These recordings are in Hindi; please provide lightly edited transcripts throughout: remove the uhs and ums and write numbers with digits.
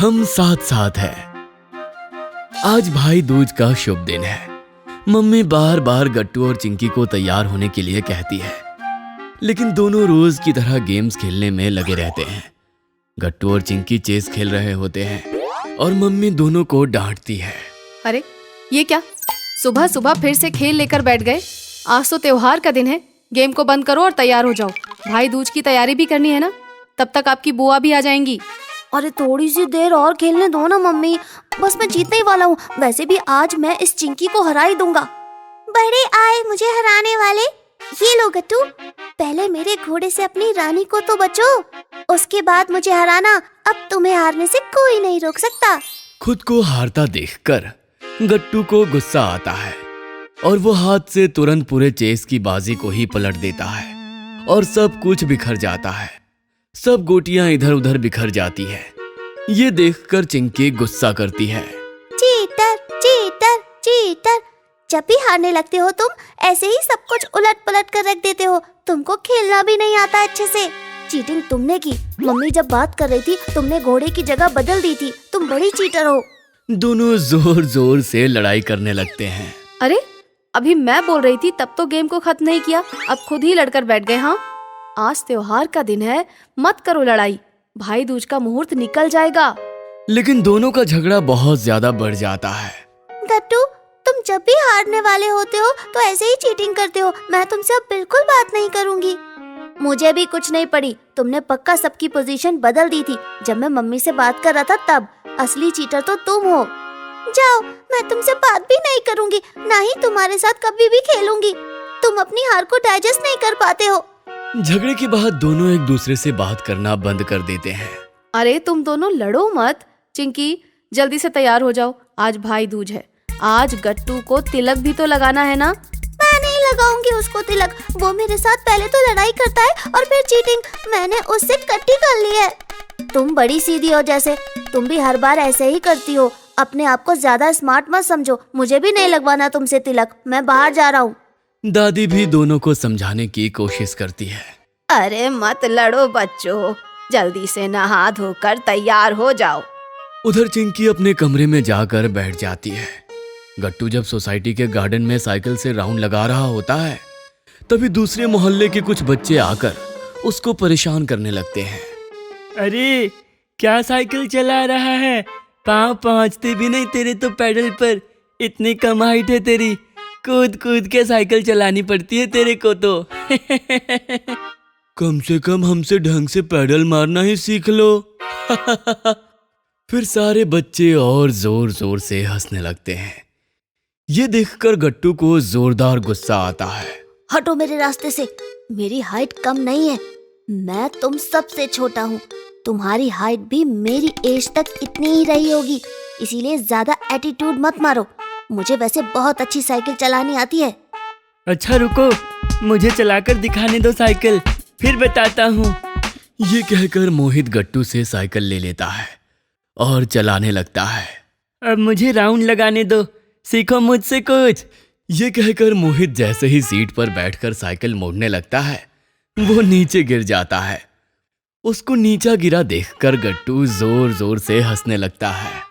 हम साथ साथ हैं। आज भाई दूज का शुभ दिन है। मम्मी बार बार गट्टू और चिंकी को तैयार होने के लिए कहती है, लेकिन दोनों रोज की तरह गेम्स खेलने में लगे रहते हैं। गट्टू और चिंकी चेस खेल रहे होते हैं और मम्मी दोनों को डांटती है। अरे ये क्या, सुबह सुबह फिर से खेल लेकर बैठ गए। आज तो त्योहार का दिन है, गेम को बंद करो और तैयार हो जाओ। भाई दूज की तैयारी भी करनी है ना, तब तक आपकी बुआ भी आ जाएंगी। अरे थोड़ी सी देर और खेलने दो ना मम्मी, बस मैं जीतने ही वाला हूँ। वैसे भी आज मैं इस चिंकी को हरा ही दूंगा। बड़े आए मुझे हराने वाले। ये लो गट्टू, पहले मेरे घोड़े से अपनी रानी को तो बचो, उसके बाद मुझे हराना। अब तुम्हें हारने से कोई नहीं रोक सकता। खुद को हारता देखकर गट्टू को गुस्सा आता है और वो हाथ से तुरंत पूरे चेस की बाजी को ही पलट देता है और सब कुछ बिखर जाता है। सब गोटियां इधर उधर बिखर जाती है। ये देखकर चिंकी गुस्सा करती है। चीटर चीटर चीटर, जब भी हारने लगते हो तुम ऐसे ही सब कुछ उलट पलट कर रख देते हो। तुमको खेलना भी नहीं आता अच्छे से। चीटिंग तुमने की। मम्मी जब बात कर रही थी तुमने घोड़े की जगह बदल दी थी। तुम बड़ी चीटर हो। दोनों जोर जोर से लड़ाई करने लगते हैं। अरे अभी मैं बोल रही थी तब तो गेम को खत्म नहीं किया, अब खुद ही लड़कर बैठ गए। हाँ, आज त्योहार का दिन है, मत करो लड़ाई, भाई दूज का मुहूर्त निकल जाएगा। लेकिन दोनों का झगड़ा बहुत ज्यादा बढ़ जाता है। गट्टू, तुम जब भी हारने वाले होते हो तो ऐसे ही चीटिंग करते हो। मैं तुमसे अब बिल्कुल बात नहीं करूंगी। मुझे भी कुछ नहीं पड़ी, तुमने पक्का सबकी पोजीशन बदल दी थी जब मैं मम्मी से बात कर रहा था तब। असली चीटर तो तुम हो। जाओ, मैं तुमसे बात भी नहीं करूंगी, ना ही तुम्हारे साथ कभी भी खेलूंगी। तुम अपनी हार को डाइजेस्ट नहीं कर पाते हो। झगड़े के बाद दोनों एक दूसरे से बात करना बंद कर देते हैं। अरे तुम दोनों लड़ो मत। चिंकी जल्दी से तैयार हो जाओ, आज भाई दूज है। आज गट्टू को तिलक भी तो लगाना है ना। मैं नहीं लगाऊंगी उसको तिलक, वो मेरे साथ पहले तो लड़ाई करता है और फिर चीटिंग। मैंने उससे कट्टी कर ली है। तुम बड़ी सीधी हो जैसे, तुम भी हर बार ऐसे ही करती हो। अपने आप को ज्यादा स्मार्ट मत समझो। मुझे भी नहीं लगवाना तुमसे तिलक, मैं बाहर जा रहा हूँ। दादी भी दोनों को समझाने की कोशिश करती है। अरे मत लड़ो बच्चों, जल्दी से नहा धोकर तैयार हो जाओ। उधर चिंकी अपने कमरे में जाकर बैठ जाती है। गट्टू जब सोसाइटी के गार्डन में साइकिल से राउंड लगा रहा होता है तभी दूसरे मोहल्ले के कुछ बच्चे आकर उसको परेशान करने लगते हैं। अरे क्या साइकिल चला रहा है, पाँव पहुँचते भी नहीं तेरे तो पेडल पर। इतनी कम हाइट है तेरी, कूद कूद के साइकिल चलानी पड़ती है तेरे को तो। कम से कम हमसे ढंग से पैडल मारना ही सीख लो। फिर सारे बच्चे और जोर जोर से हंसने लगते हैं। ये देखकर गट्टू को जोरदार गुस्सा आता है। हटो मेरे रास्ते से, मेरी हाइट कम नहीं है। मैं तुम सबसे छोटा हूँ। तुम्हारी हाइट भी मेरी एज तक इतनी ही रही होगी, इसीलिए ज्यादा एटीट्यूड मत मारो। मुझे वैसे बहुत अच्छी साइकिल चलानी आती है। अच्छा रुको, मुझे चलाकर दिखाने दो साइकिल, फिर बताता हूँ। ये कहकर मोहित गट्टू से साइकिल ले लेता है और चलाने लगता है। अब मुझे राउंड लगाने दो, सीखो मुझसे कुछ। ये कहकर मोहित जैसे ही सीट पर बैठकर साइकिल मोड़ने लगता है वो नीचे गिर जाता है। उसको नीचा गिरा देखकर गट्टू जोर जोर से हंसने लगता है।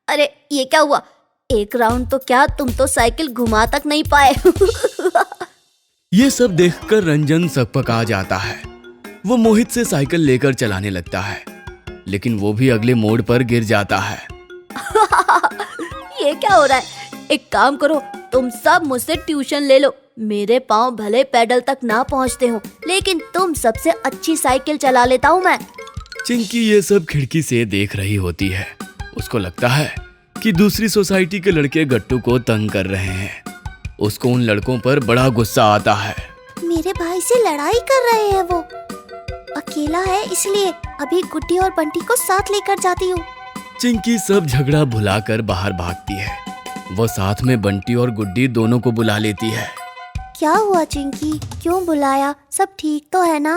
अरे ये क्या हुआ? एक राउंड तो क्या, तुम तो साइकिल घुमा तक नहीं पाए। ये सब देखकर रंजन सकपका जाता है। वो मोहित से साइकिल लेकर चलाने लगता है, लेकिन वो भी अगले मोड़ पर गिर जाता है। ये क्या हो रहा है? एक काम करो, तुम सब मुझसे ट्यूशन ले लो। मेरे पाँव भले पैडल तक ना पहुँचते हो, लेकिन तुम सबसे अच्छी साइकिल चला लेता हूँ मैं। चिंकी ये सब खिड़की से देख रही होती है। उसको लगता है कि दूसरी सोसाइटी के लड़के गट्टू को तंग कर रहे हैं। उसको उन लड़कों पर बड़ा गुस्सा आता है। मेरे भाई से लड़ाई कर रहे हैं वो, अकेला है इसलिए। अभी गुड्डी और बंटी को साथ लेकर जाती हूँ। चिंकी सब झगड़ा भुलाकर बाहर भागती है। वो साथ में बंटी और गुड्डी दोनों को बुला लेती है। क्या हुआ चिंकी, क्यों बुलाया? सब ठीक तो है ना?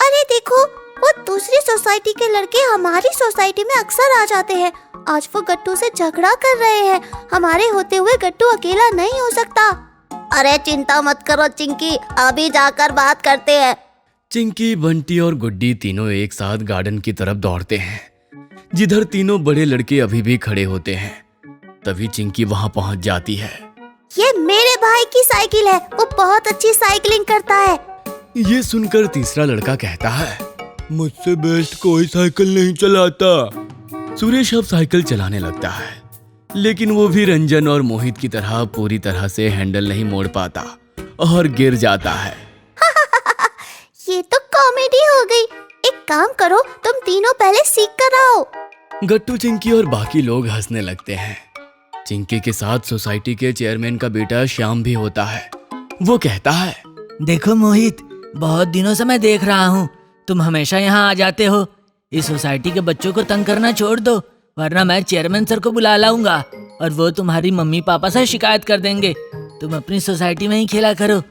अरे देखो, वो दूसरी सोसाइटी के लड़के हमारी सोसाइटी में अक्सर आ जाते हैं। आज वो गट्टू से झगड़ा कर रहे हैं। हमारे होते हुए गट्टू अकेला नहीं हो सकता। अरे चिंता मत करो चिंकी, अभी जाकर बात करते हैं। चिंकी, बंटी और गुड्डी तीनों एक साथ गार्डन की तरफ दौड़ते हैं, जिधर तीनों बड़े लड़के अभी भी खड़े होते हैं। तभी चिंकी वहां पहुंच जाती है। ये मेरे भाई की साइकिल है, वो बहुत अच्छी साइकिलिंग करता है। ये सुनकर तीसरा लड़का कहता है, मुझसे बेस्ट कोई साइकिल नहीं चलाता। सुरेश अब साइकिल चलाने लगता है, लेकिन वो भी रंजन और मोहित की तरह पूरी तरह से हैंडल नहीं मोड़ पाता और गिर जाता है। ये तो कॉमेडी हो गई। एक काम करो, तुम तीनों पहले सीख कर आओ। गट्टू, चिंकी और बाकी लोग हंसने लगते हैं। चिंकी के साथ सोसाइटी के चेयरमैन का बेटा श्याम भी होता है। वो कहता है, देखो मोहित, बहुत दिनों से मैं देख रहा हूँ तुम हमेशा यहाँ आ जाते हो। इस सोसाइटी के बच्चों को तंग करना छोड़ दो, वरना मैं चेयरमैन सर को बुला लाऊंगा और वो तुम्हारी मम्मी पापा से शिकायत कर देंगे। तुम अपनी सोसाइटी में ही खेला करो,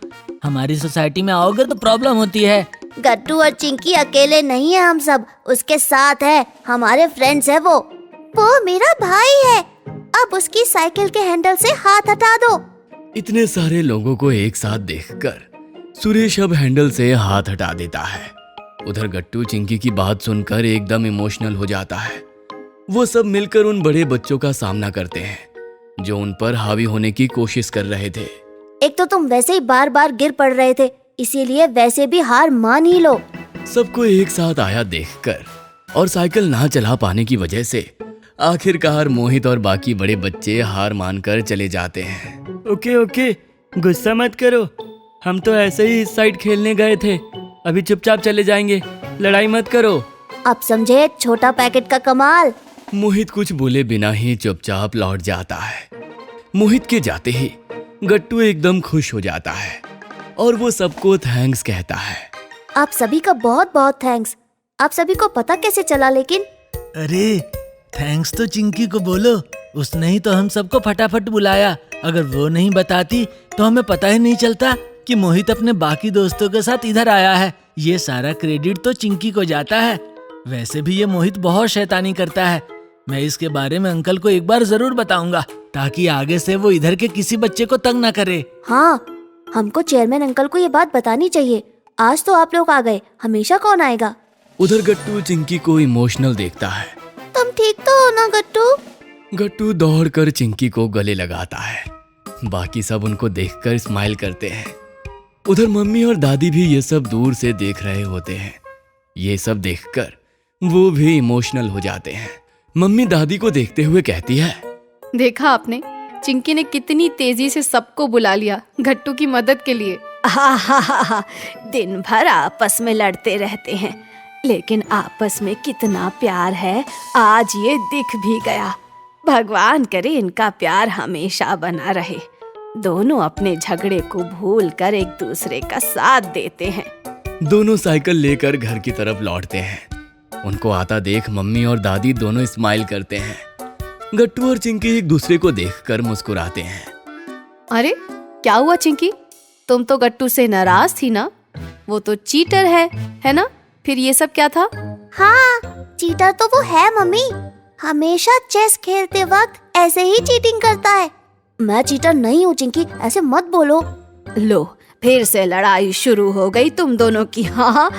हमारी सोसाइटी में आओगे तो प्रॉब्लम होती है। गट्टू और चिंकी अकेले नहीं है, हम सब उसके साथ है, हमारे फ्रेंड्स है। वो मेरा भाई है। अब उसकी साइकिल के हैंडल से हाथ हटा दो। इतने सारे लोगों को एक साथ देखकर सुरेश अब हैंडल से हाथ हटा देता है। उधर गट्टू चिंकी की बात सुनकर एकदम इमोशनल हो जाता है। वो सब मिलकर उन बड़े बच्चों का सामना करते हैं जो उन पर हावी होने की कोशिश कर रहे थे। एक तो तुम वैसे ही बार बार गिर पड़ रहे थे, इसीलिए वैसे भी हार मान ही लो। सबको एक साथ आया देखकर और साइकिल ना चला पाने की वजह से आखिरकार मोहित और बाकी बड़े बच्चे हार मानकर चले जाते हैं। ओके, गुस्सा मत करो, हम तो ऐसे ही इस साइड खेलने गए थे, अभी चुपचाप चले जाएंगे, लड़ाई मत करो। अब समझे छोटा पैकेट का कमाल। मोहित कुछ बोले बिना ही चुपचाप लौट जाता है। मोहित के जाते ही गट्टू एकदम खुश हो जाता है और वो सबको थैंक्स कहता है। आप सभी का बहुत बहुत थैंक्स। आप सभी को पता कैसे चला? लेकिन अरे थैंक्स तो चिंकी को बोलो, उसने ही तो हम सबको फटाफट बुलाया। अगर वो नहीं बताती तो हमें पता ही नहीं चलता कि मोहित अपने बाकी दोस्तों के साथ इधर आया है। ये सारा क्रेडिट तो चिंकी को जाता है। वैसे भी ये मोहित बहुत शैतानी करता है। मैं इसके बारे में अंकल को एक बार जरूर बताऊंगा, ताकि आगे से वो इधर के किसी बच्चे को तंग ना करे। हाँ, हमको चेयरमैन अंकल को ये बात बतानी चाहिए। आज तो आप लोग आ गए, हमेशा कौन आएगा? उधर गट्टू चिंकी को इमोशनल देखता है। तुम ठीक तो हो ना गट्टू? गट्टू दौड़कर चिंकी को गले लगाता है। बाकी सब उनको देखकर स्माइल करते हैं। उधर मम्मी और दादी भी ये सब दूर से देख रहे होते हैं। ये सब देखकर वो भी इमोशनल हो जाते हैं। मम्मी दादी को देखते हुए कहती है, देखा आपने, चिंकी ने कितनी तेजी से सबको बुला लिया गट्टू की मदद के लिए। दिन भर आपस में लड़ते रहते हैं, लेकिन आपस में कितना प्यार है आज ये दिख भी गया। भगवान करे इनका प्यार हमेशा बना रहे। दोनों अपने झगड़े को भूल कर एक दूसरे का साथ देते हैं। दोनों साइकिल लेकर घर की तरफ लौटते हैं। उनको आता देख मम्मी और दादी दोनों स्माइल करते हैं। गट्टू और चिंकी एक दूसरे को देखकर मुस्कुराते हैं। अरे क्या हुआ चिंकी, तुम तो गट्टू से नाराज थी ना? वो तो चीटर है ना? फिर ये सब क्या था? हाँ, चीटर तो वो है मम्मी। हमेशा चेस खेलते वक्त ऐसे ही चीटिंग करता है। मैं चीटर नहीं हूँ चिंकी, ऐसे मत बोलो। लो, फिर से लड़ाई शुरू हो गई तुम दोनों की। हाँ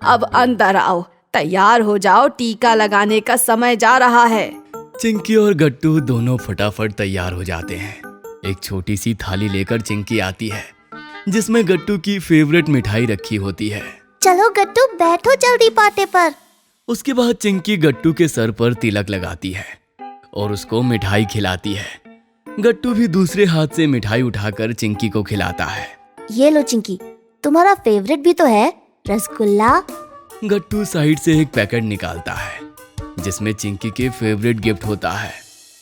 अब अंदर आओ, तैयार हो जाओ, टीका लगाने का समय जा रहा है। चिंकी और गट्टू दोनों फटाफट तैयार हो जाते हैं। एक छोटी सी थाली लेकर चिंकी आती है, जिसमें गट्टू की फेवरेट मिठाई रखी होती है। चलो गट्टू, बैठो जल्दी पाटे पर। उसके बाद चिंकी गट्टू के सर पर तिलक लगाती है और उसको मिठाई खिलाती है। गट्टू भी दूसरे हाथ से मिठाई उठाकर चिंकी को खिलाता है। ये लो चिंकी, तुम्हारा फेवरेट भी तो है, रसगुल्ला। गट्टू साइड से एक पैकेट निकालता है, जिसमें चिंकी के फेवरेट गिफ्ट होता है।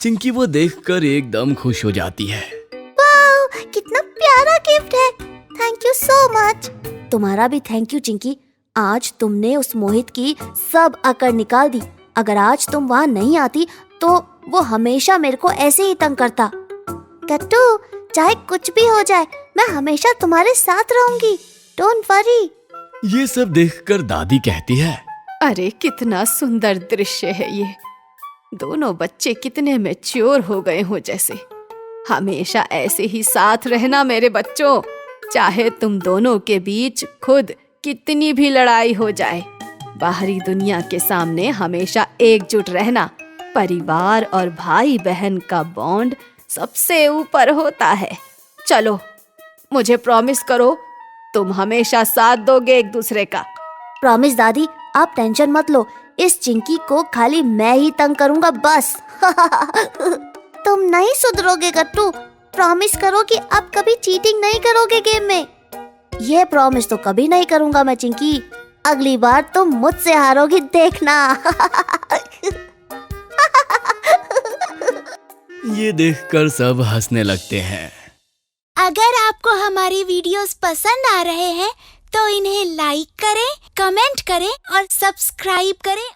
चिंकी वो देखकर एकदम खुश हो जाती है। वाह, कितना प्यारा गिफ्ट है। Thank you so much. तुम्हारा भी थैंक यू चिंकी। आज तुमने उस मोहित की सब अकड़ निकाल दी। अगर आज तुम वहाँ नहीं आती तो वो हमेशा मेरे को ऐसे ही तंग करता। गट्टू, चाहे कुछ भी हो जाए, मैं हमेशा तुम्हारे साथ रहूंगी। Don't worry. ये सब देखकर दादी कहती है, अरे कितना सुंदर दृश्य है ये। दोनों बच्चे कितने मैच्योर हो गए हो जैसे। हमेशा ऐसे ही साथ रहना मेरे बच्चों, चाहे तुम दोनों के बीच खुद कितनी भी लड़ाई हो जाए, बाहरी दुनिया के सामने हमेशा एकजुट रहना। परिवार और भाई बहन का बॉन्ड सबसे ऊपर होता है। चलो, मुझे प्रॉमिस करो तुम हमेशा साथ दोगे एक दूसरे का। प्रॉमिस दादी, आप टेंशन मत लो, इस चिंकी को खाली मैं ही तंग करूंगा बस। तुम नहीं सुधरोगे गट्टू, प्रॉमिस करो कि अब कभी चीटिंग नहीं करोगे गेम में। ये प्रॉमिस तो कभी नहीं करूंगा मैं चिंकी, अगली बार तुम मुझसे हारोगी देखना। ये देखकर सब हंसने लगते हैं। अगर आपको हमारी वीडियोस पसंद आ रहे हैं तो इन्हें लाइक करें, कमेंट करें और सब्सक्राइब करें